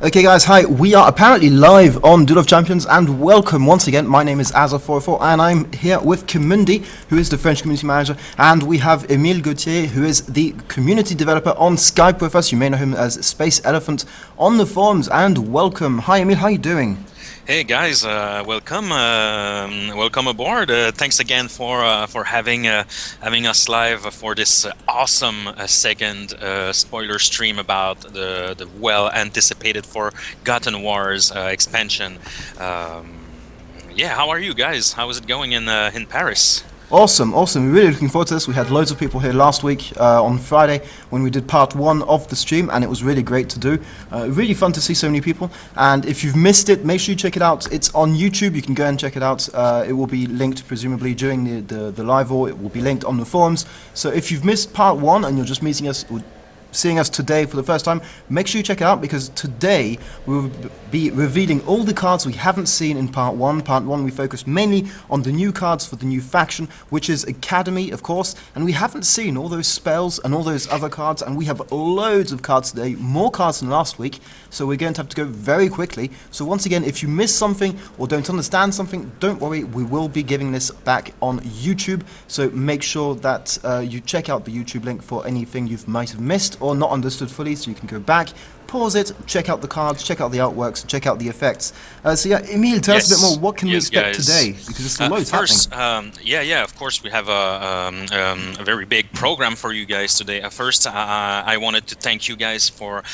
Okay guys, hi, we are apparently live on Duel of Champions and welcome once again. My name is Azza404 and I'm here with Kimundi, who is the French community manager, and we have Emile Gauthier, who is the community developer on Skype with us. You may know him as Space Elephant on the forums, and welcome. Hi Emile, how are you doing? Hey guys, welcome aboard. Thanks again for having us live for this awesome second spoiler stream about the well anticipated Forgotten Wars expansion. Yeah, how are you guys? How is it going in Paris? Awesome. We're really looking forward to this. We had loads of people here last week on Friday when we did part 1 of the stream, and it was really great to do. Really fun to see so many people. And if you've missed it, make sure you check it out. It's on YouTube. You can go and check it out. It will be linked presumably during the live, or it will be linked on the forums. So if you've missed part 1 and you're just seeing us today for the first time, make sure you check it out, because today we will be revealing all the cards we haven't seen in part 1. Part 1 we focused mainly on the new cards for the new faction, which is Academy, of course, and we haven't seen all those spells and all those other cards, and we have loads of cards today, more cards than last week, so we're going to have to go very quickly. So once again, if you missed something or don't understand something, don't worry, we will be giving this back on YouTube, so make sure that you check out the YouTube link for anything you might have missed or not understood fully, so you can go back, pause it, check out the cards, check out the artworks, check out the effects. So yeah, Emile, tell us a bit more. What can we expect today? Because there's loads happening. Of course, we have a very big program for you guys today. First, I wanted to thank you guys for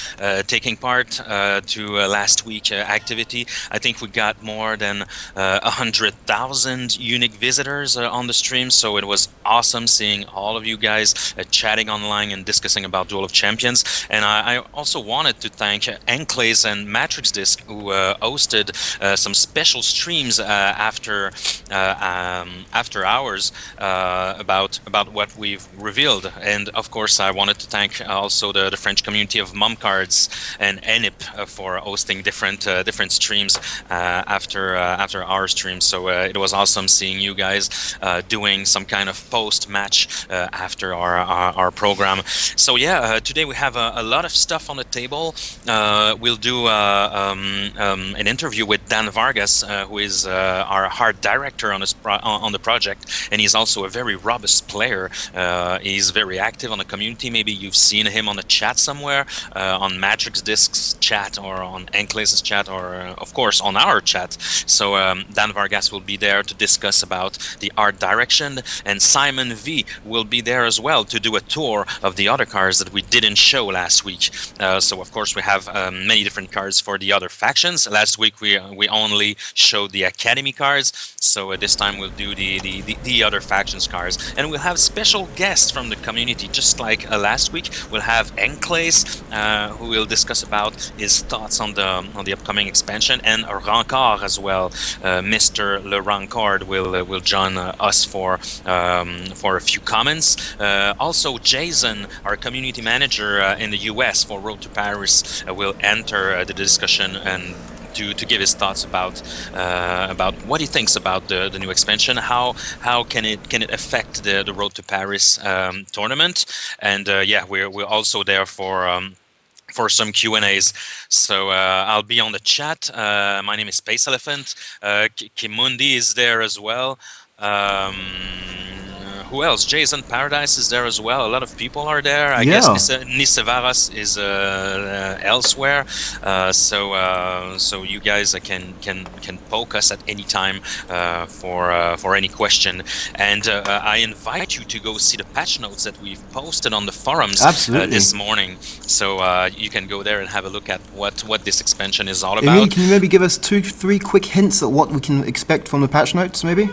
taking part to last week's activity. I think we got more than 100,000 unique visitors on the stream, so it was awesome seeing all of you guys chatting online and discussing about Duel of Champions. And I also wanted to thank Enclaves and Matrix Disc, who hosted some special streams after hours about what we've revealed. And of course, I wanted to thank also the French community of Mom Cards and ENIP for hosting different streams after our stream. So it was awesome seeing you guys doing some kind of post-match after our program. So yeah, today we have a lot of stuff on the table. We'll do an interview with Dan Vargas, who is our art director on the project, and he's also a very robust player. He's very active on the community. Maybe you've seen him on the chat somewhere, on Matrix Disc's chat, or on Enclaves' chat, or of course on our chat. So Dan Vargas will be there to discuss about the art direction, and Simon V will be there as well to do a tour of the other cards that we didn't show last week. So of course we have many different cards for the other factions. Last week we only showed the Academy cards, so this time we'll do the other factions cards, and we'll have special guests from the community, just like last week. We'll have Enclaves, who will discuss about his thoughts on the upcoming expansion, and Rancor as well. Mr. Le Rancor will join us for a few comments. Also, Jason, our community manager in the US for Road to Paris, will enter the discussion and to give his thoughts about what he thinks about the new expansion, how can it affect the Road to Paris tournament, and yeah, we're also there for some Q&As. So I'll be on the chat. My name is Space Elephant. Kimundi is there as well. Who else? Jason Paradise is there as well. A lot of people are there. I guess Nisevaras is elsewhere. So you guys can poke us at any time for any question. And I invite you to go see the patch notes that we've posted on the forums this morning. So you can go there and have a look at what this expansion is all about. Emile, can you maybe give us 2-3 quick hints at what we can expect from the patch notes, maybe?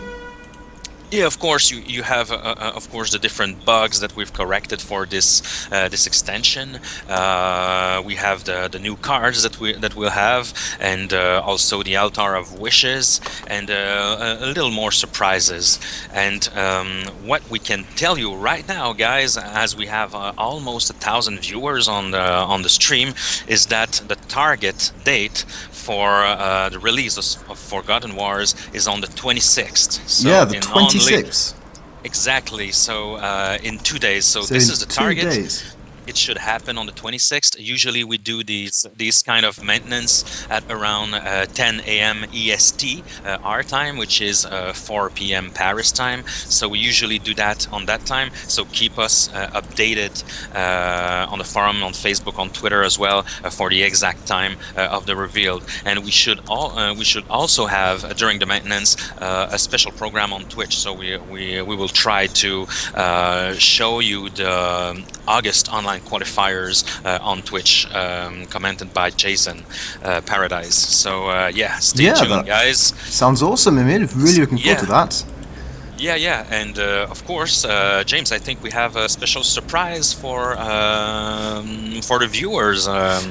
Yeah, of course. You have, of course, the different bugs that we've corrected for this extension. We have the new cards that we'll have, and also the Altar of Wishes, and a little more surprises. And what we can tell you right now, guys, as we have almost 1,000 viewers on the stream, is that the target date for the release of Forgotten Wars is on the 26th. So yeah, the 26th. Exactly. So in 2 days. So this is the target. 2 days. it should happen on the 26th. Usually we do these kind of maintenance at around 10 a.m. EST our time, which is 4 p.m. Paris time. So we usually do that on that time. So keep us updated on the forum, on Facebook, on Twitter as well for the exact time of the reveal. And we should also have during the maintenance a special program on Twitch. So we will try to show you the August online qualifiers on Twitch, commented by Jason Paradise. So yeah, stay tuned, guys. Sounds awesome, Emil. Really looking forward to that. Yeah, and of course, James, I think we have a special surprise for the viewers.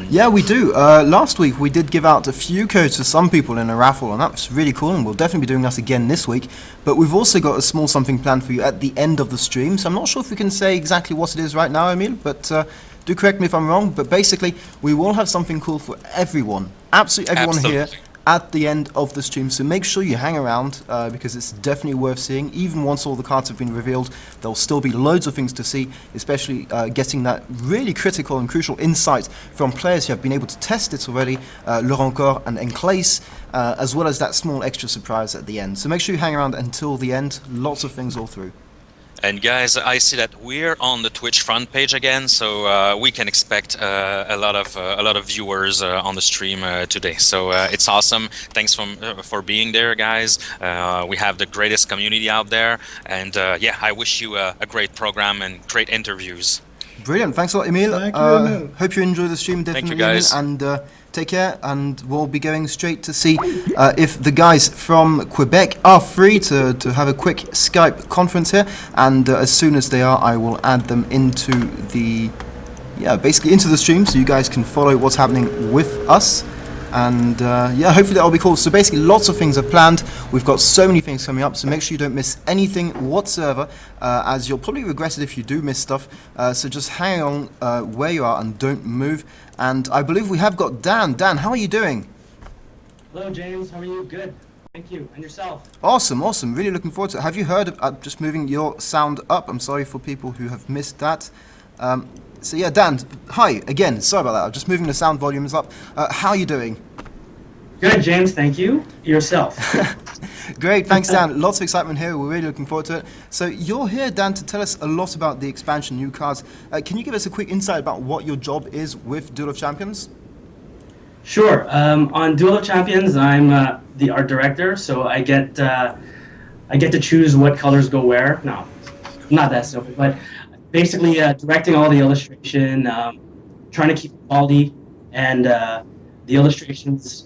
Yeah, we do. Last week we did give out a few codes to some people in a raffle, and that was really cool, and we'll definitely be doing that again this week. But we've also got a small something planned for you at the end of the stream, so I'm not sure if we can say exactly what it is right now, Emil, but do correct me if I'm wrong, but basically we will have something cool for everyone, absolutely everyone here, at the end of the stream, so make sure you hang around because it's definitely worth seeing. Even once all the cards have been revealed, there'll still be loads of things to see, especially getting that really critical and crucial insight from players who have been able to test it already, Laurent Cor and Enclace, as well as that small extra surprise at the end. So make sure you hang around until the end, lots of things all through. And guys, I see that we're on the Twitch front page again, so we can expect a lot of viewers on the stream today. So it's awesome. Thanks for being there, guys. We have the greatest community out there, and yeah, I wish you a great program and great interviews. Brilliant. Thanks a lot, Emil. Thank you, Emil. Hope you enjoy the stream, definitely. Thank you, guys. And take care, and we'll be going straight to see if the guys from Quebec are free to have a quick Skype conference here, and as soon as they are, I will add them into the, basically into the stream, so you guys can follow what's happening with us. And yeah, hopefully that'll be cool. So basically lots of things are planned. We've got so many things coming up, so make sure you don't miss anything whatsoever, as you'll probably regret it if you do miss stuff. So just hang on where you are and don't move. And I believe we have got Dan. Dan, how are you doing? Hello, James. How are you? Good. Thank you. And yourself? Awesome. Really looking forward to it. Have you heard of just moving your sound up? I'm sorry for people who have missed that. So yeah, Dan, hi again. Sorry about that. I'm just moving the sound volumes up. How are you doing? Good, James. Thank you. Yourself? Great. Thanks, Dan. Lots of excitement here. We're really looking forward to it. So you're here, Dan, to tell us a lot about the expansion, new cards. Can you give us a quick insight about what your job is with Duel of Champions? Sure. On Duel of Champions, I'm the art director, so I get to choose what colors go where. No, not that simple, but basically directing all the illustration, trying to keep quality, and the illustrations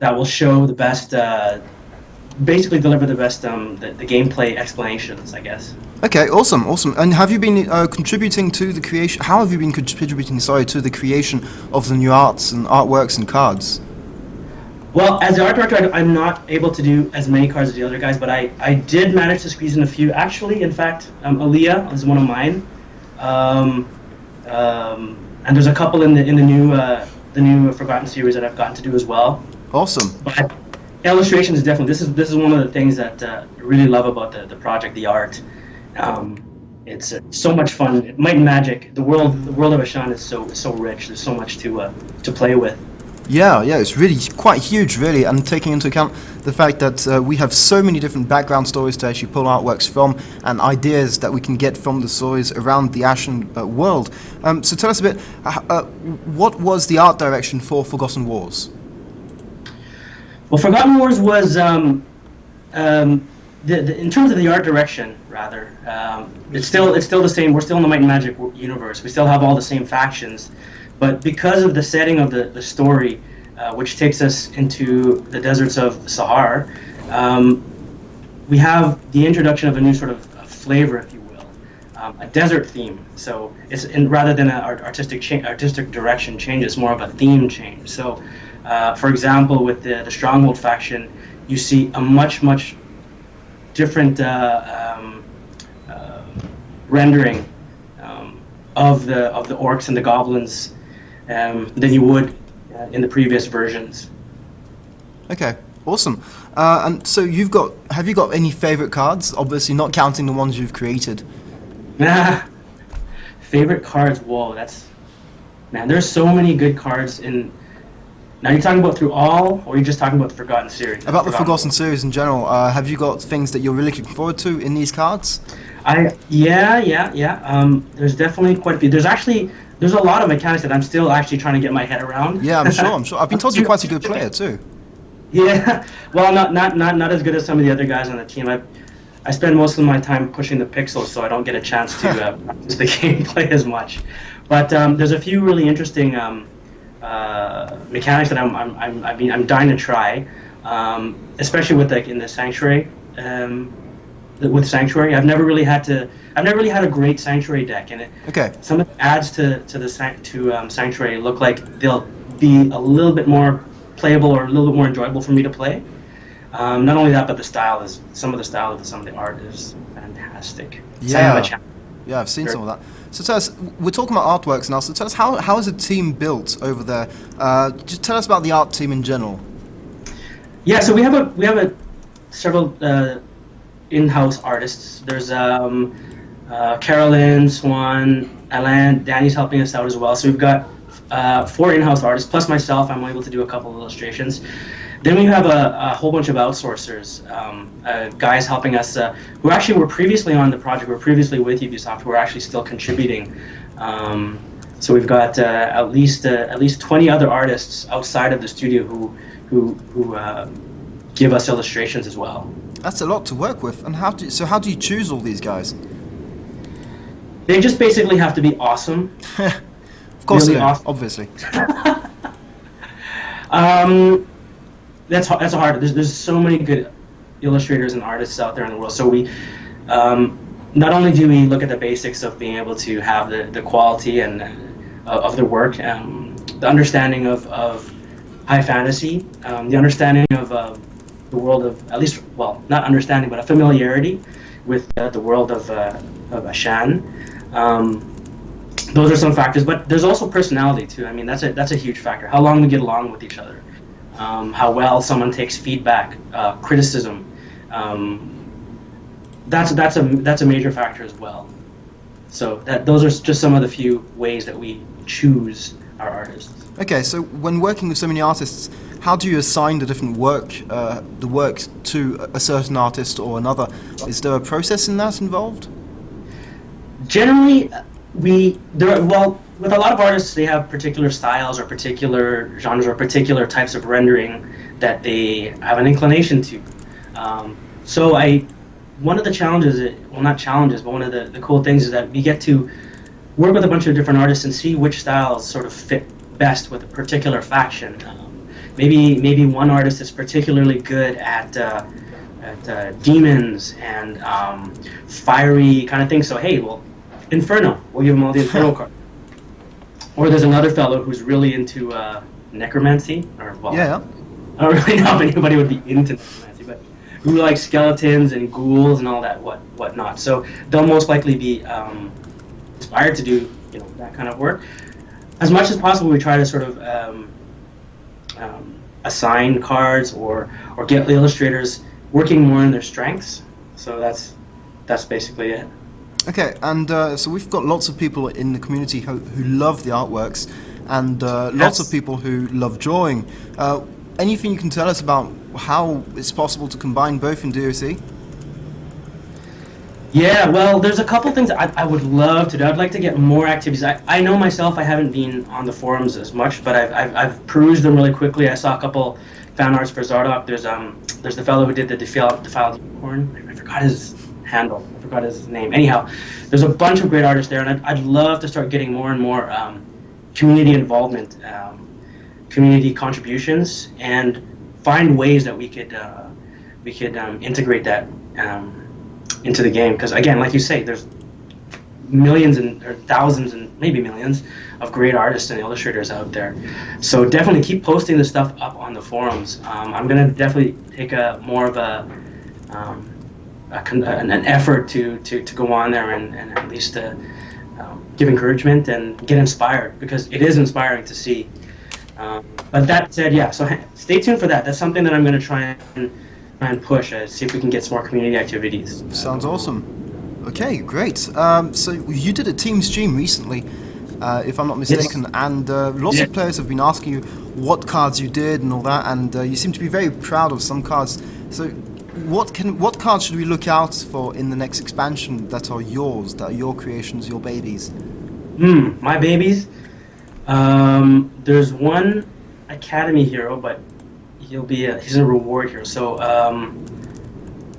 that will show the best, basically deliver the best, the gameplay explanations, I guess. Okay, awesome. And have you been contributing to the creation? How have you been contributing? Sorry, to the creation of the new arts and artworks and cards? Well, as the art director, I'm not able to do as many cards as the other guys, but I did manage to squeeze in a few. Actually, in fact, Aaliyah is one of mine, and there's a couple in the new Forgotten series that I've gotten to do as well. Awesome. But illustration is definitely this is one of the things that I really love about the project, the art. It's so much fun. Might and Magic, the world of Ashan is so rich. There's so much to play with. Yeah, it's really quite huge, really, and taking into account the fact that we have so many different background stories to actually pull artworks from, and ideas that we can get from the stories around the Ashen world. So tell us a bit, what was the art direction for Forgotten Wars? Well, Forgotten Wars was, in terms of the art direction, rather, it's still the same. We're still in the Might and Magic universe. We still have all the same factions. But because of the setting of the story, which takes us into the deserts of Sahar, we have the introduction of a new sort of flavor, if you will, a desert theme. So it's rather than an artistic direction change, it's more of a theme change. So, for example, with the Stronghold faction, you see a much different rendering of the orcs and the goblins than you would in the previous versions. Okay, awesome. And so have you got any favorite cards? Obviously not counting the ones you've created. Favorite cards? Whoa, man. There's so many good cards in. Now you're talking about through all, or you're just talking about the Forgotten series? About the Forgotten series in general, have you got things that you're really looking forward to in these cards? Yeah. There's definitely quite a few. There's a lot of mechanics that I'm still actually trying to get my head around. Yeah, I'm sure. I've been told you're quite a good player too. Yeah, well, not as good as some of the other guys on the team. I spend most of my time pushing the pixels, so I don't get a chance to practice the gameplay as much. But there's a few really interesting mechanics that I'm dying to try, especially with in the Sanctuary. With Sanctuary, I've never really had a great Sanctuary deck, and some of the adds to Sanctuary look like they'll be a little bit more playable or a little bit more enjoyable for me to play. Not only that, but some of the art is fantastic. Yeah, I've seen some of that. So tell us, we're talking about artworks now. So tell us, how is a team built over there? Just tell us about the art team in general. Yeah, so we have several in-house artists. There's Carolyn, Swan, Alan, Danny's helping us out as well. So we've got 4 in-house artists, plus myself. I'm able to do a couple of illustrations. Then we have a whole bunch of outsourcers, guys helping us who actually were previously on the project, were previously with Ubisoft, who are actually still contributing. So we've got at least 20 other artists outside of the studio who give us illustrations as well. That's a lot to work with. And how do you choose all these guys? They just basically have to be awesome. Of course, really awesome. Obviously. That's hard. There's so many good illustrators and artists out there in the world. So we not only do we look at the basics of being able to have the quality and of the work, the understanding of high fantasy, the understanding of the world of, at least, well, not understanding, but a familiarity with the world of Ashan. Those are some factors, but there's also personality too. I mean, that's a huge factor. How long we get along with each other, how well someone takes feedback, criticism. That's a major factor as well. So those are just some of the few ways that we choose our artists. Okay, so when working with so many artists, how do you assign the different work to a certain artist or another? Is there a process in that involved? Generally, with a lot of artists, they have particular styles or particular genres or particular types of rendering that they have an inclination to. One of the challenges, well, not challenges, but one of the cool things is that we get to work with a bunch of different artists and see which styles sort of fit best with a particular faction. Maybe one artist is particularly good at demons and fiery kind of things. So hey, well, Inferno, we'll give him all the Inferno cards. Or there's another fellow who's really into necromancy, or well, yeah. I don't really know if anybody would be into necromancy, but who like skeletons and ghouls and all that whatnot. So they'll most likely be inspired to do that kind of work. As much as possible, we try to sort of assign cards or get the illustrators working more in their strengths. So that's basically it. Okay, and so we've got lots of people in the community who love the artworks, and lots of people who love drawing. Anything you can tell us about how it's possible to combine both in DOC? Yeah, well, there's a couple things I would love to do. I'd like to get more activities. I know myself, I haven't been on the forums as much, but I've perused them really quickly. I saw a couple fan arts for Zardoc. There's the fellow who did the Defiled Unicorn. I forgot his handle. I forgot his name. Anyhow, there's a bunch of great artists there, and I'd love to start getting more and more community involvement, community contributions, and find ways that we could integrate that into the game. Because again, like you say, there's millions or thousands and maybe millions of great artists and illustrators out there. So definitely keep posting this stuff up on the forums. I'm gonna definitely take more of an effort to go on there and at least give encouragement and get inspired, because it is inspiring to see. But that said, yeah, so stay tuned for that. That's something that I'm going to try and push, see if we can get some more community activities. Sounds awesome. Okay, great. So you did a team stream recently, if I'm not mistaken, and lots of players have been asking you what cards you did and all that, and you seem to be very proud of some cards. So, what cards should we look out for in the next expansion that are yours, that are your creations, your babies? My babies. There's one Academy hero, but he's a reward hero. So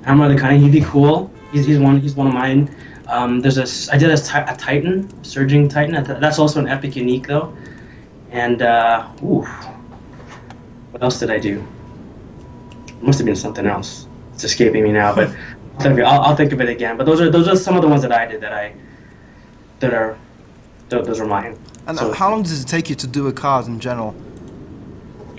Hammer the Cunning, he'd be cool. He's one of mine. I did a Titan, Surging Titan. That's also an epic unique though. And what else did I do? Must have been something else. It's escaping me now, but I'll think of it again. But those are some of the ones that I did those are mine. And So, how long does it take you to do a card in general?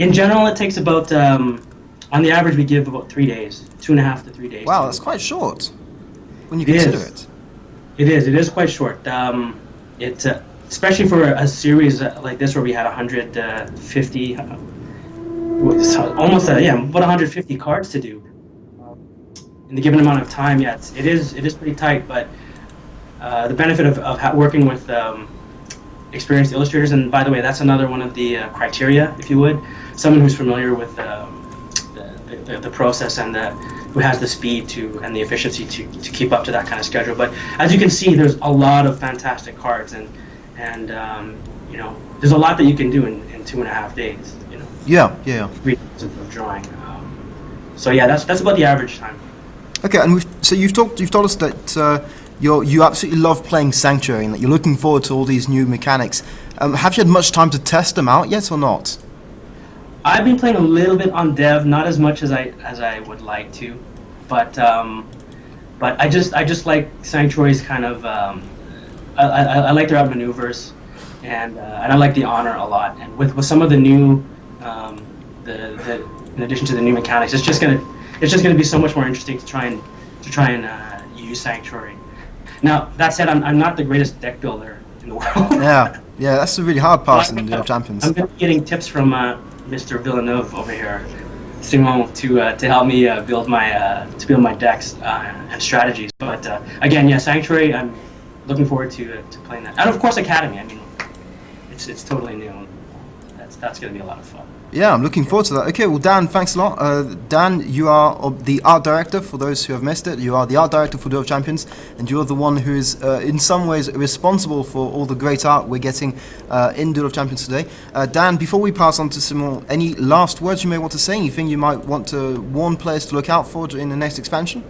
in general, it takes about on the average we give about 3 days, 2.5 to 3 days. Wow, that's quite short when you It consider is. it. It is quite short. It especially for a series like this where we had 150, almost about 150 cards to do in the given amount of time. Yeah, it is pretty tight. But the benefit of working with experienced illustrators, and by the way, that's another one of the criteria, if you would, someone who's familiar with the process and who has the speed and the efficiency to keep up to that kind of schedule. But as you can see, there's a lot of fantastic cards, and there's a lot that you can do in 2.5 days. Yeah. 3 days of drawing. So yeah, that's about the average time. Okay, and so you've told us that you absolutely love playing Sanctuary and that you're looking forward to all these new mechanics. Have you had much time to test them out yet or not? I've been playing a little bit on Dev, not as much as I would like to, but I just like Sanctuary's kind of I like their outmaneuvers, and I like the honor a lot. And with some of the new the in addition to the new mechanics, it's just gonna be so much more interesting to try and use Sanctuary. Now that said, I'm not the greatest deck builder in the world. Yeah, that's the really hard part in the Champions. I'm getting tips from Mr. Villeneuve over here, Simon, to help me build my decks and strategies. But again, yeah, Sanctuary, I'm looking forward to playing that, and of course Academy. I mean, it's totally new. That's going to be a lot of fun. Yeah, I'm looking forward to that. Okay, well, Dan, thanks a lot. Dan, you are the art director, for those who have missed it. You are the art director for Duel of Champions, and you're the one who is, in some ways, responsible for all the great art we're getting in Duel of Champions today. Dan, before we pass on to Simon, any last words you may want to say? Anything you might want to warn players to look out for in the next expansion?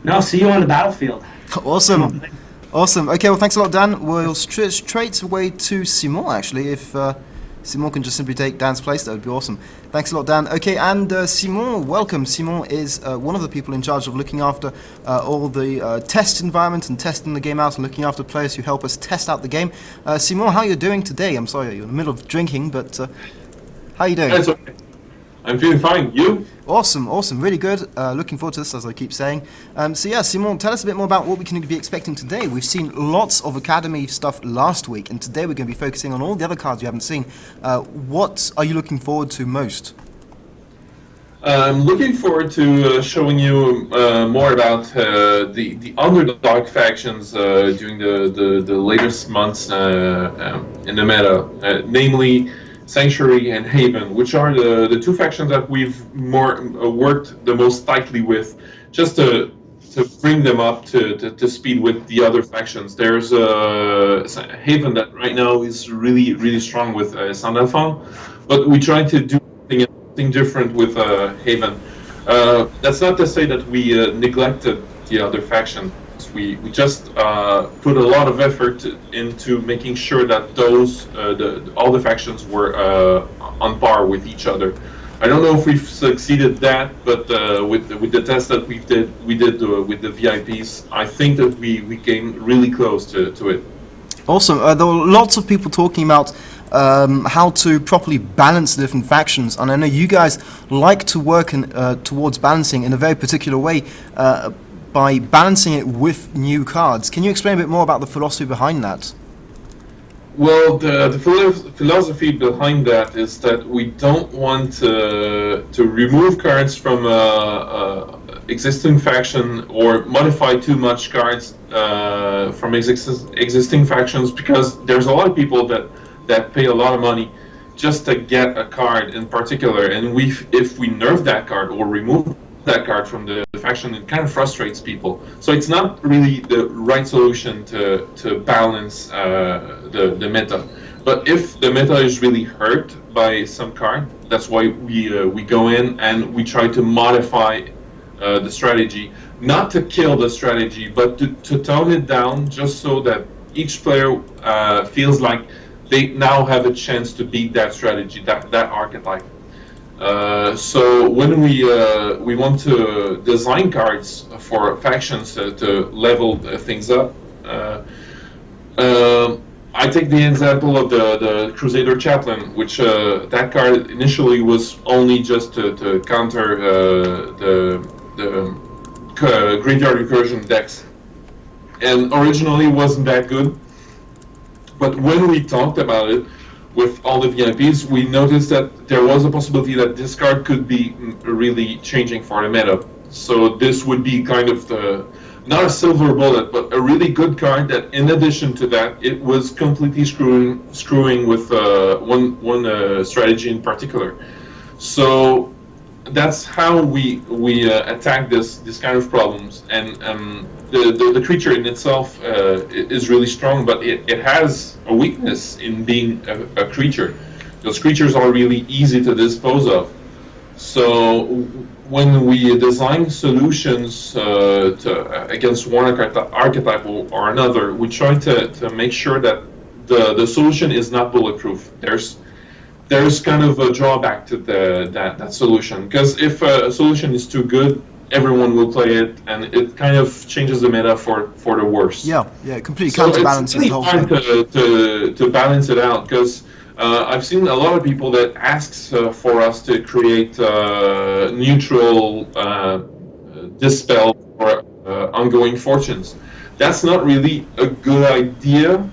No, see you on the battlefield. Awesome. Awesome. Okay, well, thanks a lot, Dan. We'll straight away to Simon, actually, if Simon can just simply take Dan's place, that would be awesome. Thanks a lot, Dan. Okay, and Simon, welcome. Simon is one of the people in charge of looking after all the test environment and testing the game out and looking after players who help us test out the game. Simon, how are you doing today? I'm sorry, you're in the middle of drinking, but how are you doing? That's okay. I'm feeling fine. You? Awesome, really good. Looking forward to this, as I keep saying. So yeah, Simon, tell us a bit more about what we can be expecting today. We've seen lots of Academy stuff last week, and today we're going to be focusing on all the other cards you haven't seen. What are you looking forward to most? I'm looking forward to showing you more about the underdog factions during the latest months in the meta, namely Sanctuary and Haven, which are the two factions that we've worked the most tightly with, just to bring them up to speed with the other factions. There's Haven that right now is really strong with Sandalphon, but we try to do something different with Haven. That's not to say that we neglected the other faction. We just put a lot of effort into making sure that all the factions were on par with each other. I don't know if we've succeeded that, but with the test that we did with the VIPs, I think that we came really close to it. Awesome. There were lots of people talking about how to properly balance the different factions, and I know you guys like to work towards balancing in a very particular way by balancing it with new cards. Can you explain a bit more about the philosophy behind that? Well, the philosophy behind that is that we don't want to remove cards from existing faction or modify too much cards from existing factions, because there's a lot of people that pay a lot of money just to get a card in particular, and if we nerf that card or remove that card from the faction, it kind of frustrates people. So it's not really the right solution to balance the meta. But if the meta is really hurt by some card, that's why we go in and we try to modify the strategy, not to kill the strategy, but to tone it down, just so that each player feels like they now have a chance to beat that strategy, that archetype. So when we want to design cards for factions to level things up, I take the example of the Crusader Chaplain, which that card initially was only just to counter the Graveyard Recursion decks, and originally wasn't that good. But when we talked about it with all the VIPs, we noticed that there was a possibility that this card could be really changing for the meta. So this would be kind of not a silver bullet, but a really good card that, in addition to that, it was completely screwing with one strategy in particular. So that's how we attack this kind of problems. And the creature in itself is really strong, but it has a weakness in being a creature. Those creatures are really easy to dispose of. So when we design solutions against one archetype or another, we try to make sure that the solution is not bulletproof. There's kind of a drawback to that solution, because if a solution is too good, everyone will play it, and it kind of changes the meta for the worse. Yeah, it completely counterbalances the whole thing. So it's really hard to balance it out, because I've seen a lot of people that asks for us to create neutral dispel for ongoing fortunes. That's not really a good idea.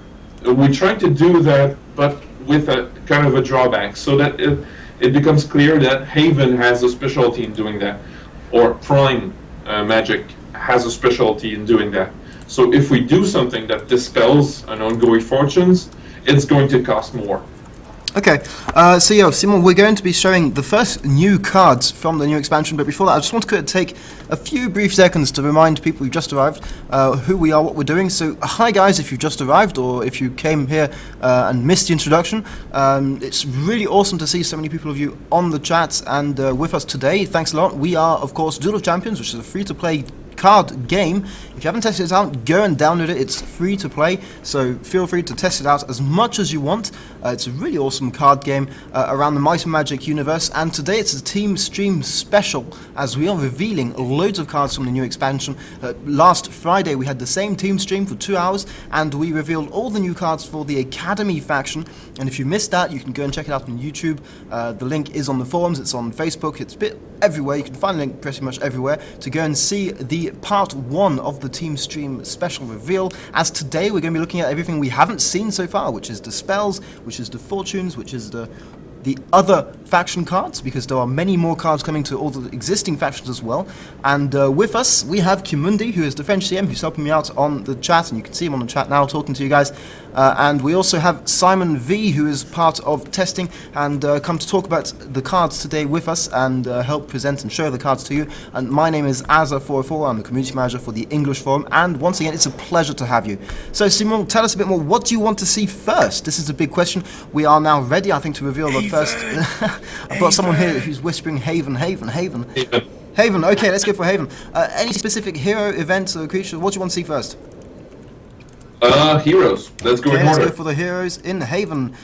We try to do that, but with a kind of a drawback, so that it becomes clear that Haven has a specialty in doing that, or Prime Magic has a specialty in doing that. So if we do something that dispels an ongoing fortunes, it's going to cost more. Okay, so yeah, Simon, we're going to be showing the first new cards from the new expansion, but before that I just want to take a few brief seconds to remind people who've just arrived who we are, what we're doing. So hi guys, if you've just arrived or if you came here and missed the introduction, it's really awesome to see so many people of you on the chat and with us today. Thanks a lot. We are, of course, Duel of Champions, which is a free-to-play card game. If you haven't tested it out, go and download it. It's free to play, so feel free to test it out as much as you want. It's a really awesome card game around the Might and Magic universe, and today it's a team stream special as we are revealing loads of cards from the new expansion. Last Friday we had the same team stream for 2 hours and we revealed all the new cards for the Academy faction, and if you missed that you can go and check it out on YouTube. The link is on the forums, it's on Facebook, it's a bit everywhere. You can find the link pretty much everywhere to go and see the part 1 of the team stream special reveal, as today we're going to be looking at everything we haven't seen so far, which is the spells, which is the fortunes, which is the other faction cards, because there are many more cards coming to all the existing factions as well. And with us we have Kimundi, who is the French CM, who's helping me out on the chat, and you can see him on the chat now talking to you guys. And we also have Simon V, who is part of testing and come to talk about the cards today with us and help present and show the cards to you. And my name is Azza404, I'm the community manager for the English forum, and once again it's a pleasure to have you. So Simon, tell us a bit more, what do you want to see first? This is a big question. We are now ready, I think, to reveal the first. I've got someone here who's whispering Haven. Haven, okay, let's go for Haven. Any specific hero, events, or creature, what do you want to see first? Heroes. Let's go in order. Let's go for the heroes in Haven.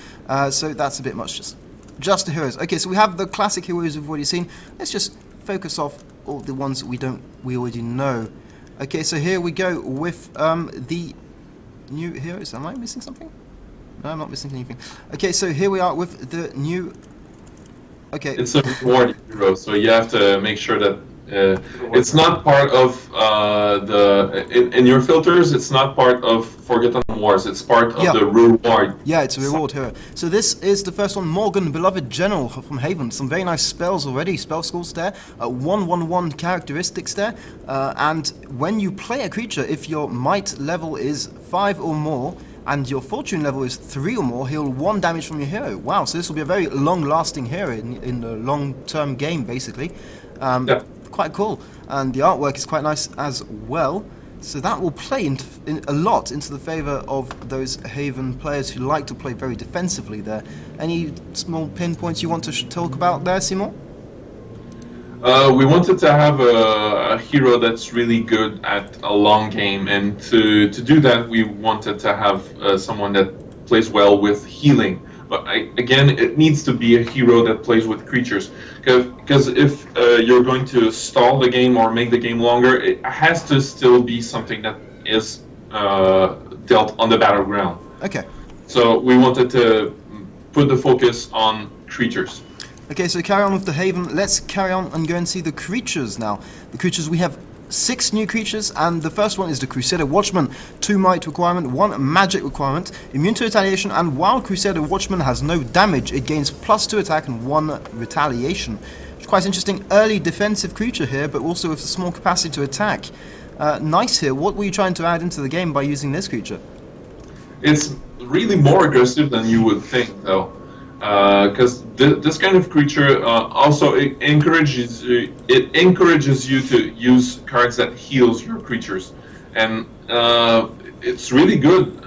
So that's a bit much, just the heroes. Okay, so we have the classic heroes we've already seen. Let's just focus off all the ones that we already know. Okay, so here we go with the new heroes. Am I missing something? No, I'm not missing anything. Okay, so here we are with the new. Okay. It's a reward hero, so you have to make sure that it's not part of in your filters. It's not part of Forgotten Wars. It's part of Yeah. the reward. Yeah, it's a reward hero. So this is the first one, Morgan, beloved general from Haven. Some very nice spells already, spell schools there. 1/1/1 characteristics there. And when you play a creature, if your might level is 5 or more, and your fortune level is 3 or more, heal 1 damage from your hero. Wow, so this will be a very long-lasting hero in the long-term game, basically. Yeah. Quite cool. And the artwork is quite nice as well. So that will play a lot into the favour of those Haven players who like to play very defensively there. Any small pinpoints you want to talk about there, Simon? We wanted to have a hero that's really good at a long game, and to do that, we wanted to have someone that plays well with healing. But again, it needs to be a hero that plays with creatures, because if you're going to stall the game or make the game longer, it has to still be something that is dealt on the battleground. Okay. So we wanted to put the focus on creatures. Okay, so carry on with the Haven. Let's carry on and go and see the creatures now. The creatures, we have 6 new creatures, and the first one is the Crusader Watchman. 2 might requirement, 1 magic requirement, immune to retaliation, and while Crusader Watchman has no damage, it gains +2 attack and 1 retaliation. It's quite interesting early defensive creature here, but also with a small capacity to attack. Nice here. What were you trying to add into the game by using this creature? It's really more aggressive than you would think, though, because this kind of creature also encourages you to use cards that heals your creatures, and it's really good.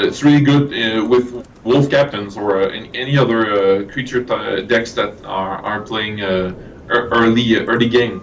It's really good with Wolf Captains or in any other creature decks that are playing early game,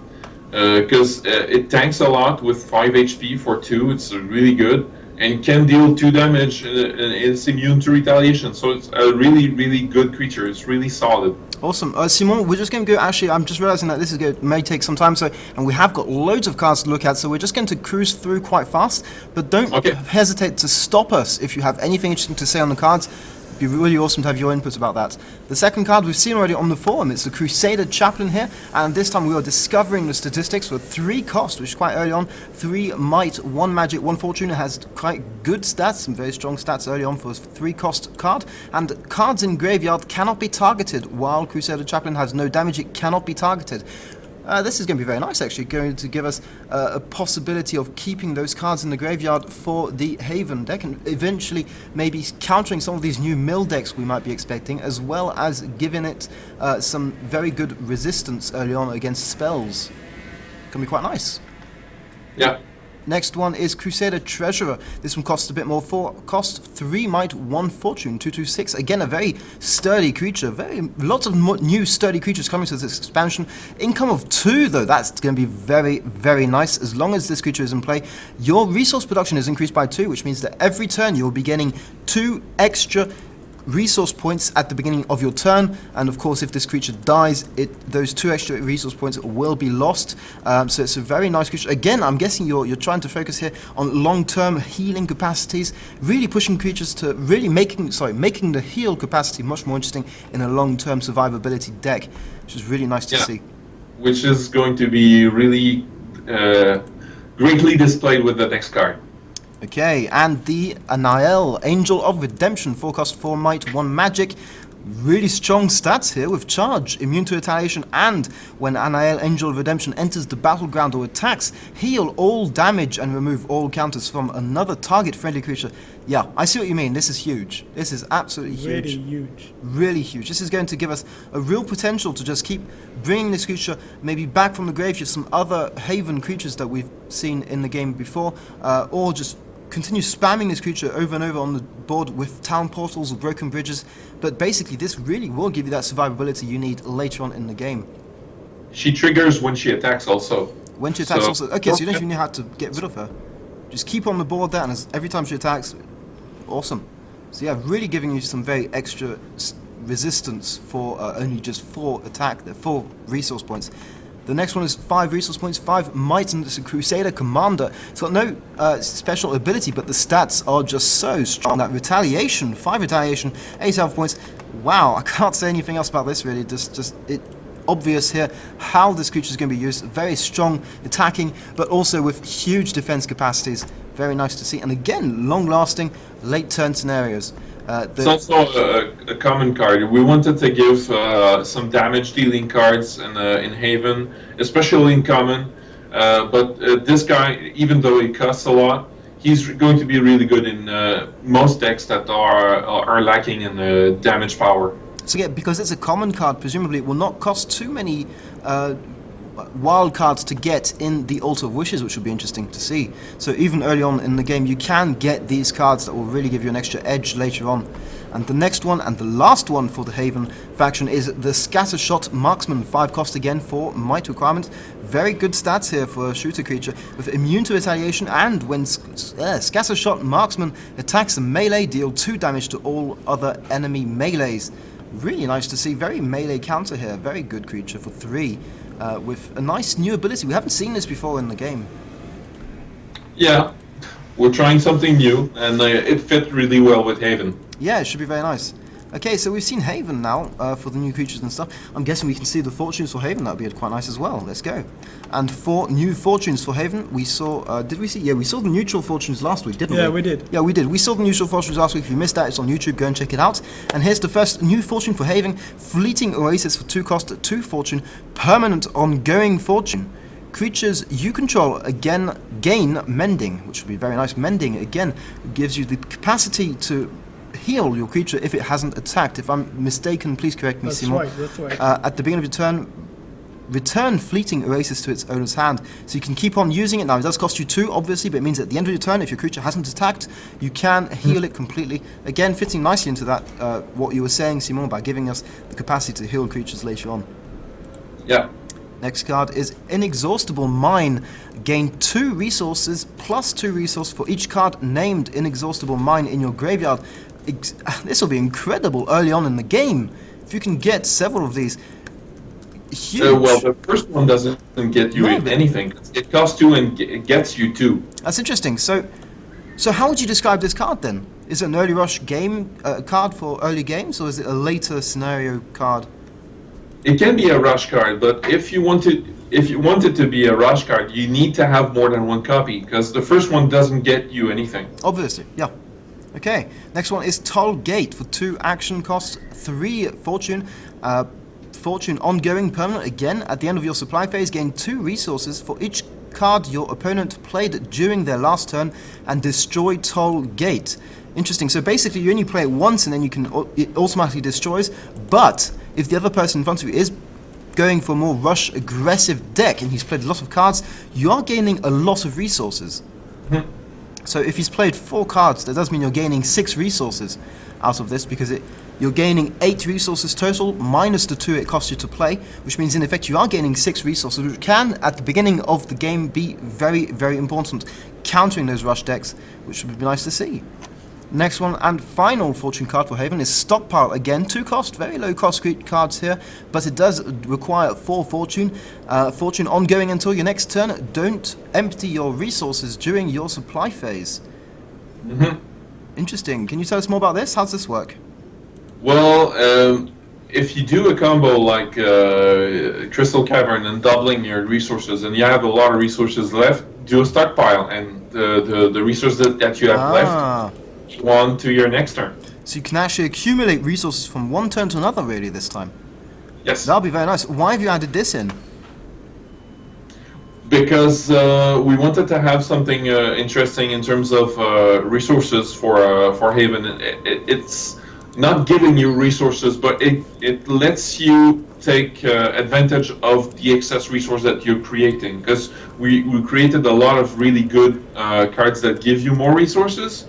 because it tanks a lot with 5 HP for 2. It's really good. And can deal 2 damage, and it's immune to retaliation. So it's a really, really good creature. It's really solid. Awesome. Simon, we're just going to go, actually, I'm just realizing that this is going, may take some time, so, and we have got loads of cards to look at, so we're just going to cruise through quite fast, but don't hesitate to stop us if you have anything interesting to say on the cards. It'd be really awesome to have your input about that. The second card we've seen already on the forum, it's the Crusader Chaplain here, and this time we are discovering the statistics for 3 cost, which is quite early on. 3 might, 1 magic, 1 fortune. It has quite good stats, some very strong stats early on for a 3 cost card, and cards in graveyard cannot be targeted. While Crusader Chaplain has no damage, it cannot be targeted. This is going to be very nice, actually, going to give us a possibility of keeping those cards in the graveyard for the Haven deck, and eventually maybe countering some of these new mill decks we might be expecting, as well as giving it some very good resistance early on against spells. Can be quite nice. Yeah. Next one is Crusader Treasurer. This one costs a bit more. 4 cost, 3 might, 1 fortune, 2/6. Again, a very sturdy creature. Lots of new sturdy creatures coming to this expansion. Income of 2, though. That's going to be very, very nice. As long as this creature is in play, your resource production is increased by 2, which means that every turn you'll be getting 2 extra resource points at the beginning of your turn, and of course if this creature dies, those 2 extra resource points will be lost. So it's a very nice creature. Again, I'm guessing you're trying to focus here on long-term healing capacities, really pushing creatures to really making the heal capacity much more interesting in a long-term survivability deck, which is really nice to see. Which is going to be really greatly displayed with the next card. Okay, and the Anael, Angel of Redemption, 4 cost, 4 might, 1 magic. Really strong stats here with charge, immune to retaliation, and when Anael, Angel of Redemption, enters the battleground or attacks, heal all damage and remove all counters from another target friendly creature. Yeah, I see what you mean. This is huge. This is absolutely huge. Really huge. Really huge. This is going to give us a real potential to just keep bringing this creature maybe back from the grave to some other Haven creatures that we've seen in the game before, or just continue spamming this creature over and over on the board with town portals or broken bridges, but basically this really will give you that survivability you need later on in the game. She triggers when she attacks also. When she attacks also, okay, so you don't even know how to get rid of her. Just keep on the board there, and every time she attacks, awesome. So yeah, really giving you some very extra resistance for only just 4 resource points. The next one is 5 resource points, 5 might, and it's a Crusader Commander. It's got no special ability, but the stats are just so strong. That retaliation, 5 retaliation, 8 health points. Wow, I can't say anything else about this really. Just obvious here how this creature is going to be used. Very strong attacking, but also with huge defense capacities. Very nice to see. And again, long-lasting late turn scenarios. It's also a common card. We wanted to give some damage-dealing cards in Haven, especially in common. But this guy, even though he costs a lot, he's going to be really good in most decks that are lacking in damage power. So yeah, because it's a common card, presumably it will not cost too many wild cards to get in the Altar of Wishes, which will be interesting to see. So even early on in the game, you can get these cards that will really give you an extra edge later on. And the next one, and the last one for the Haven faction, is the Scattershot Marksman. 5 cost again for might requirements. Very good stats here for a shooter creature, with immune to retaliation, and when Scattershot Marksman attacks a melee, deal 2 damage to all other enemy melees. Really nice to see. Very melee counter here. Very good creature for 3. With a nice new ability. We haven't seen this before in the game. Yeah, we're trying something new, and it fit really well with Haven. Yeah, it should be very nice. Okay, so we've seen Haven now for the new creatures and stuff. I'm guessing we can see the fortunes for Haven. That would be quite nice as well. Let's go. And for new fortunes for Haven, we saw... did we see? Yeah, we saw the neutral fortunes last week, didn't we? Yeah, we did. Yeah, we did. We saw the neutral fortunes last week. If you missed that, it's on YouTube. Go and check it out. And here's the first new fortune for Haven. Fleeting Oasis for 2 cost, 2 fortune. Permanent ongoing fortune. Creatures you control again gain Mending, which would be very nice. Mending, again, gives you the capacity to heal your creature if it hasn't attacked. If I'm mistaken, please correct me, That's Simon. right, that's right. At the beginning of your turn, return Fleeting Oasis to its owner's hand. So you can keep on using it. Now, it does cost you 2, obviously, but it means at the end of your turn, if your creature hasn't attacked, you can heal it completely. Again, fitting nicely into that, what you were saying, Simon, by giving us the capacity to heal creatures later on. Yeah. Next card is Inexhaustible Mine. Gain 2 resources plus 2 resources for each card named Inexhaustible Mine in your graveyard. This will be incredible early on in the game. If you can get several of these. Huge. Well, the first one doesn't get you anything. It costs 2 and it gets you 2. That's interesting. So how would you describe this card then? Is it an early rush game card for early games, or is it a later scenario card? It can be a rush card, but if you want it to be a rush card, you need to have more than 1 copy, because the first one doesn't get you anything. Obviously, yeah. Okay, next one is Toll Gate for 2 action costs, 3 fortune. Fortune ongoing permanent. Again, at the end of your supply phase, gain 2 resources for each card your opponent played during their last turn, and destroy Toll Gate. Interesting. So basically, you only play it once, and then it automatically destroys. But if the other person in front of you is going for a more rush aggressive deck, and he's played a lot of cards, you are gaining a lot of resources. So if he's played 4 cards, that does mean you're gaining 6 resources out of this, because you're gaining 8 resources total, minus the 2 it costs you to play, which means in effect you are gaining 6 resources, which can, at the beginning of the game, be very, very important, countering those rush decks, which would be nice to see. Next one and final fortune card for Haven is Stockpile. Again, 2 cost, very low cost cards here, but it does require 4 fortune. Fortune ongoing until your next turn. Don't empty your resources during your supply phase. Interesting. Can you tell us more about this? How does this work? Well, if you do a combo like Crystal Cavern and doubling your resources, and you have a lot of resources left, do a stockpile, and the resources that you have left, on to your next turn. So you can actually accumulate resources from one turn to another, really, this time. Yes. That'll be very nice. Why have you added this in? Because we wanted to have something interesting in terms of resources for Haven. It's not giving you resources, but it lets you take advantage of the excess resource that you're creating. Because we created a lot of really good cards that give you more resources.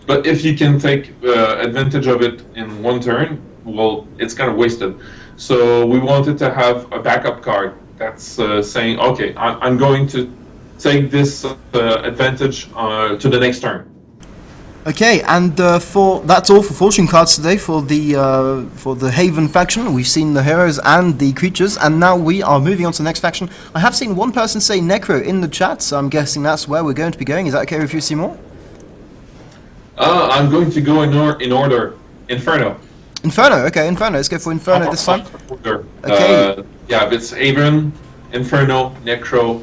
But if you can take advantage of it in one turn, well, it's kind of wasted. So we wanted to have a backup card that's saying, okay, I'm going to take this advantage to the next turn. Okay, and that's all for fortune cards today for the Haven faction. We've seen the heroes and the creatures, and now we are moving on to the next faction. I have seen one person say Necro in the chat, so I'm guessing that's where we're going to be going. Is that okay with you, Seymour? I'm going to go in order. Inferno. Inferno, okay, Inferno. Let's go for Inferno this time. Okay. Yeah, it's Haven, Inferno, Necro.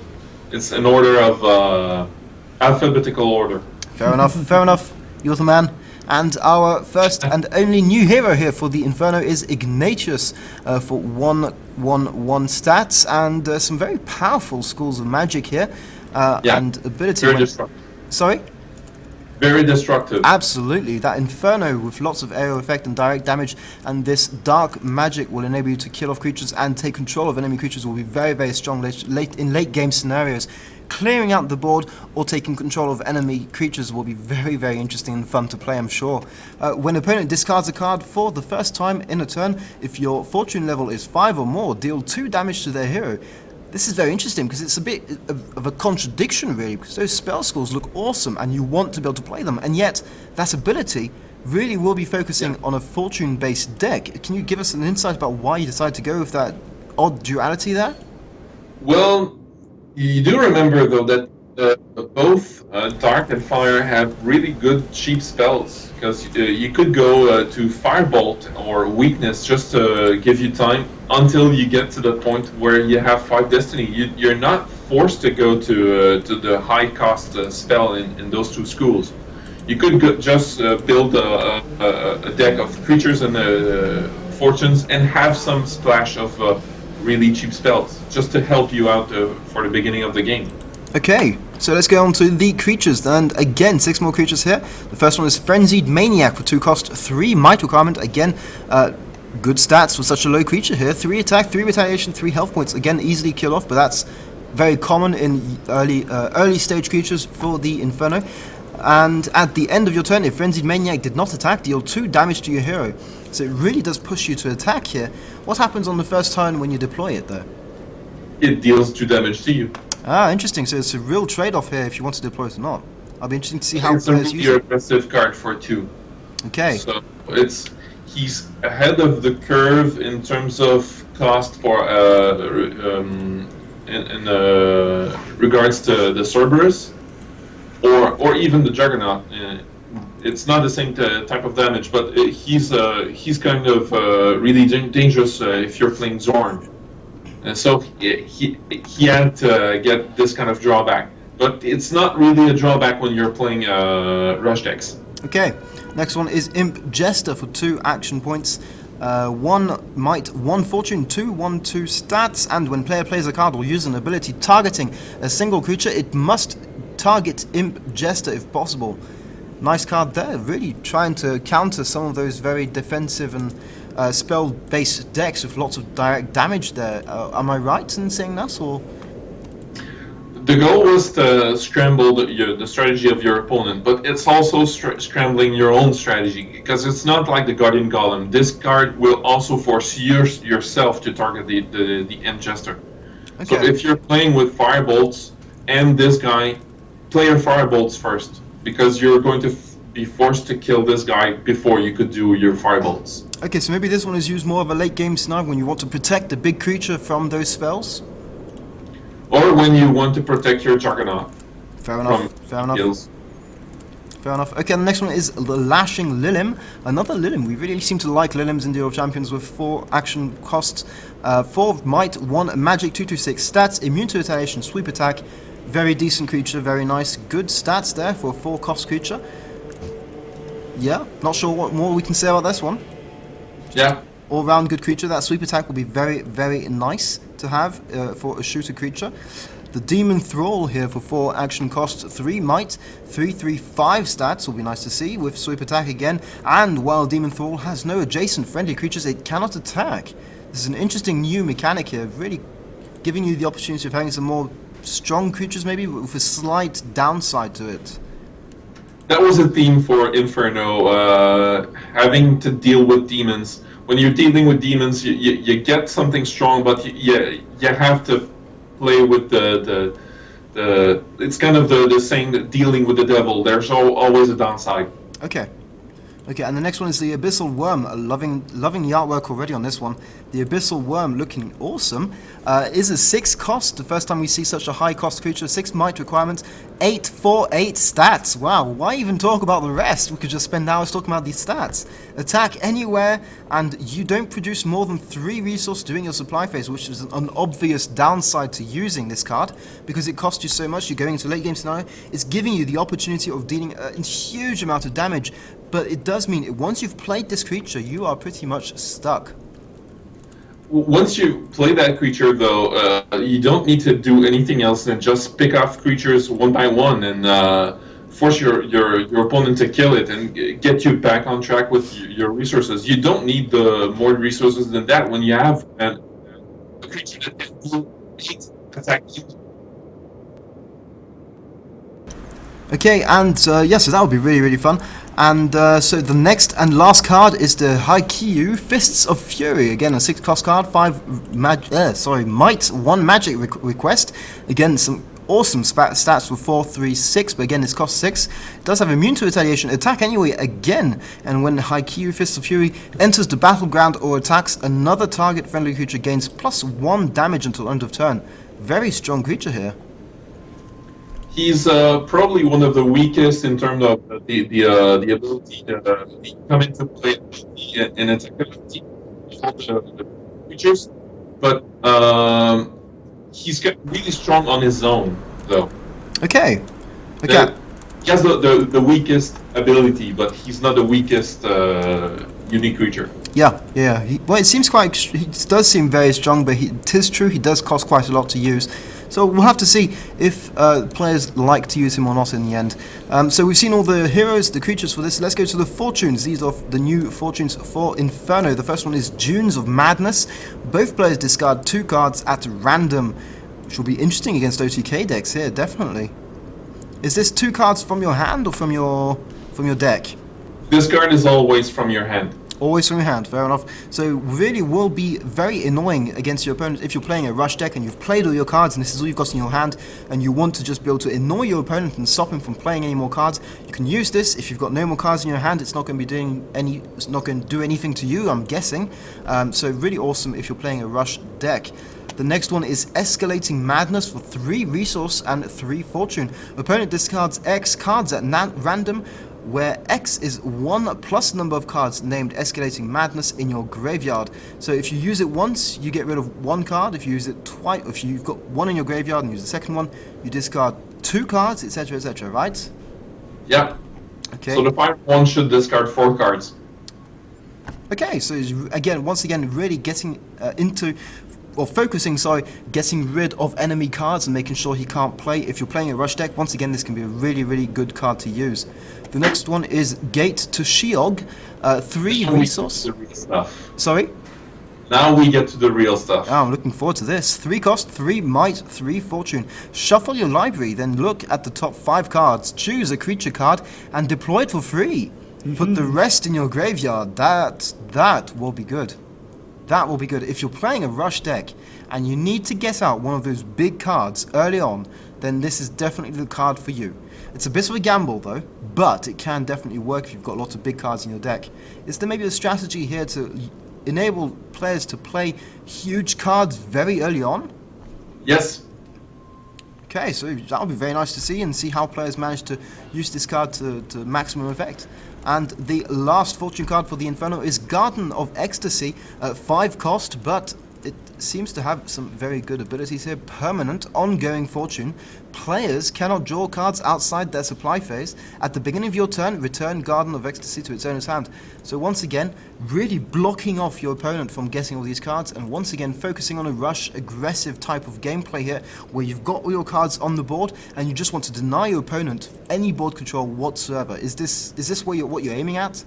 It's an order of alphabetical order. Fair enough, fair enough. You're the man. And our first and only new hero here for the Inferno is Ignatius for 1/1/1 stats and some very powerful schools of magic here and ability. Very destructive. Sorry? Very destructive. Absolutely. That Inferno with lots of aerial effect and direct damage, and this dark magic will enable you to kill off creatures and take control of enemy creatures will be very, very strong in late game scenarios. Clearing out the board or taking control of enemy creatures will be very, very interesting and fun to play, I'm sure. When an opponent discards a card for the first time in a turn, if your fortune level is 5 or more, deal 2 damage to their hero. This is very interesting because it's a bit of a contradiction, really, because those spell scores look awesome and you want to be able to play them, and yet that ability really will be focusing on a fortune-based deck. Can you give us an insight about why you decided to go with that odd duality there? Well, you do remember, though, that both Dark and Fire have really good cheap spells, because you could go to Firebolt or Weakness just to give you time until you get to the point where you have 5 Destiny. You're not forced to go to the high-cost spell in those 2 schools. You could just build a deck of creatures and fortunes and have some splash of really cheap spells, just to help you out for the beginning of the game. Okay, so let's go on to the creatures, and again, 6 more creatures here. The first one is Frenzied Maniac for 2 cost, 3 might requirement. Again, good stats for such a low creature here. 3 attack, 3 retaliation, 3 health points. Again, easily kill off, but that's very common in early stage creatures for the Inferno. And at the end of your turn, if Frenzied Maniac did not attack, deal 2 damage to your hero. So it really does push you to attack here. What happens on the first turn when you deploy it, though? It deals 2 damage to you. Ah, interesting. So it's a real trade-off here if you want to deploy it or not. I'll be interested to see how It's a players use really it. aggressive card for 2. Okay. So he's ahead of the curve in terms of cost for in regards to the Cerberus or even the Juggernaut. It's not the same type of damage, but he's kind of really dangerous if you're playing Zorn. And so he had to get this kind of drawback, but it's not really a drawback when you're playing rush decks. Okay, next one is Imp Jester for 2 action points. 1 might, 1 fortune, 2/1/2 stats, and when player plays a card or uses an ability targeting a single creature, it must target Imp Jester if possible. Nice card there, really trying to counter some of those very defensive and spell-based decks with lots of direct damage there. Am I right in saying that, or...? The goal was to scramble the strategy of your opponent, but it's also scrambling your own strategy, because it's not like the Guardian Golem. This card will also force yourself to target the Imp Jester. Okay. So if you're playing with Firebolts and this guy, play your Firebolts first, because you're going to be forced to kill this guy before you could do your Firebolts. Okay, so maybe this one is used more of a late game scenario when you want to protect a big creature from those spells? Or when you want to protect your Juggernaut. Fair enough, fair enough. Fair enough. Okay, the next one is the Lashing Lilim. Another Lilim. We really seem to like Lilims in Duel of Champions with 4 action costs. 4 might, 1 magic, 2/6 stats, immune to retaliation, sweep attack. Very decent creature, very nice. Good stats there for a 4 cost creature. Yeah, not sure what more we can say about this one. Yeah. All round good creature. That sweep attack will be very, very nice to have for a shooter creature. The Demon Thrall here for 4 action costs, 3 might, 3/5 stats will be nice to see with sweep attack again. And while Demon Thrall has no adjacent friendly creatures, it cannot attack. This is an interesting new mechanic here, really giving you the opportunity of having some more strong creatures maybe with a slight downside to it. That was a theme for Inferno, having to deal with demons. When you're dealing with demons, you get something strong, but you have to play with the it's kind of the saying that dealing with the devil. There's always a downside. Okay. Okay, and the next one is the Abyssal Worm. Loving the artwork already on this one. The Abyssal Worm looking awesome. Is a 6 cost. The first time we see such a high cost creature. 6 might requirements. 8/4/8 stats. Wow, why even talk about the rest? We could just spend hours talking about these stats. Attack anywhere, and you don't produce more than 3 resource during your supply phase, which is an obvious downside to using this card, because it costs you so much. You're going into a late game scenario. It's giving you the opportunity of dealing a huge amount of damage. But it does mean once you've played this creature, you are pretty much stuck. Once you play that creature, though, you don't need to do anything else than just pick off creatures one by one and force your opponent to kill it and get you back on track with your resources. You don't need more resources than that when you have a creature that can do 8 attack. Okay, and yes, so that would be really, really fun. And so the next and last card is the Haikyuu Fists of Fury. Again, a 6 cost card, 5 might, 1 magic request. Again, some awesome stats with 4, 3, 6, but again, this costs 6. It does have immune to retaliation, attack anyway again, and when Haikyuu Fists of Fury enters the battleground or attacks another target friendly creature, gains +1 damage until end of turn. Very strong creature here. He's probably one of the weakest in terms of the ability to come into play in attack ability of the creatures, but he's really strong on his own, though. Okay. He has the weakest ability, but he's not the weakest unique creature. Yeah. Well, it seems he does seem very strong, but it is true he does cost quite a lot to use. So we'll have to see if players like to use him or not in the end. So we've seen all the heroes, the creatures for this. Let's go to the fortunes. These are the new fortunes for Inferno. The first one is Dunes of Madness. Both players discard 2 cards at random, which will be interesting against OTK decks here, definitely. Is this 2 cards from your hand or from your deck? This card is always from your hand. Always from your hand, fair enough. So really will be very annoying against your opponent if you're playing a rush deck and you've played all your cards and this is all you've got in your hand and you want to just be able to annoy your opponent and stop him from playing any more cards. You can use this. If you've got no more cards in your hand, it's not going to be it's not going to do anything to you, I'm guessing. So really awesome if you're playing a rush deck. The next one is Escalating Madness for 3 resource and 3 fortune. Opponent discards X cards at random, where X is 1 plus number of cards named Escalating Madness in your graveyard. So if you use it once, you get rid of 1 card. If you use it twice, if you've got 1 in your graveyard and use the second one, you discard 2 cards, etc., etc., right? Yeah. Okay. So the final one should discard 4 cards. Okay, so once again, really getting getting rid of enemy cards and making sure he can't play. If you're playing a rush deck, once again, this can be a really, really good card to use. The next one is Gate to Sheog, 3 resource. The real stuff. Sorry? Now we get to the real stuff. Oh, I'm looking forward to this. 3 cost, 3 might, 3 fortune. Shuffle your library, then look at the top 5 cards, choose a creature card, and deploy it for free. Put the rest in your graveyard. That will be good. That will be good. If you're playing a rush deck and you need to get out one of those big cards early on, then this is definitely the card for you. It's a bit of a gamble though, but it can definitely work if you've got lots of big cards in your deck. Is there maybe a strategy here to enable players to play huge cards very early on? Yes. Okay, so that would be very nice to see and see how players manage to use this card to maximum effect. And the last fortune card for the Inferno is Garden of Ecstasy, 5 cost, but it seems to have some very good abilities here. Permanent, ongoing fortune. Players cannot draw cards outside their supply phase. At the beginning of your turn, return Garden of Ecstasy to its owner's hand. So once again, really blocking off your opponent from getting all these cards, and once again focusing on a rush, aggressive type of gameplay here, where you've got all your cards on the board, and you just want to deny your opponent any board control whatsoever. Is this what you're aiming at?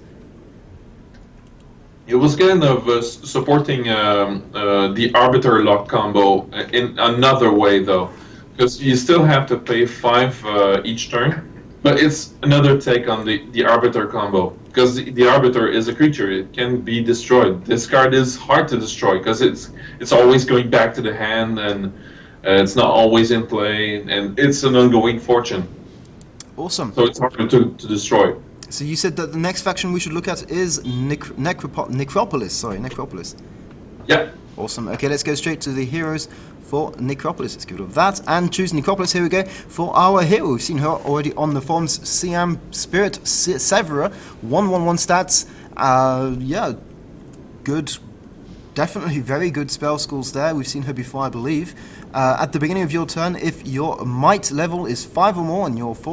It was kind of supporting the Arbiter lock combo in another way, though, because you still have to pay 5 each turn, but it's another take on the Arbiter combo, because the Arbiter is a creature. It can be destroyed. This card is hard to destroy because it's always going back to the hand, and it's not always in play, and it's an ongoing fortune. Awesome. So it's harder to destroy. So you said that the next faction we should look at is Necropolis. Sorry, Necropolis. Yeah. Awesome. Okay, let's go straight to the heroes for Necropolis. Let's get rid of that and choose Necropolis. Here we go for our hero. We've seen her already on the forums. Siam Spirit Severa, 111 stats. Yeah, good. Definitely very good spell schools there. We've seen her before, I believe. At the beginning of your turn, if your might level is 5 or more and your force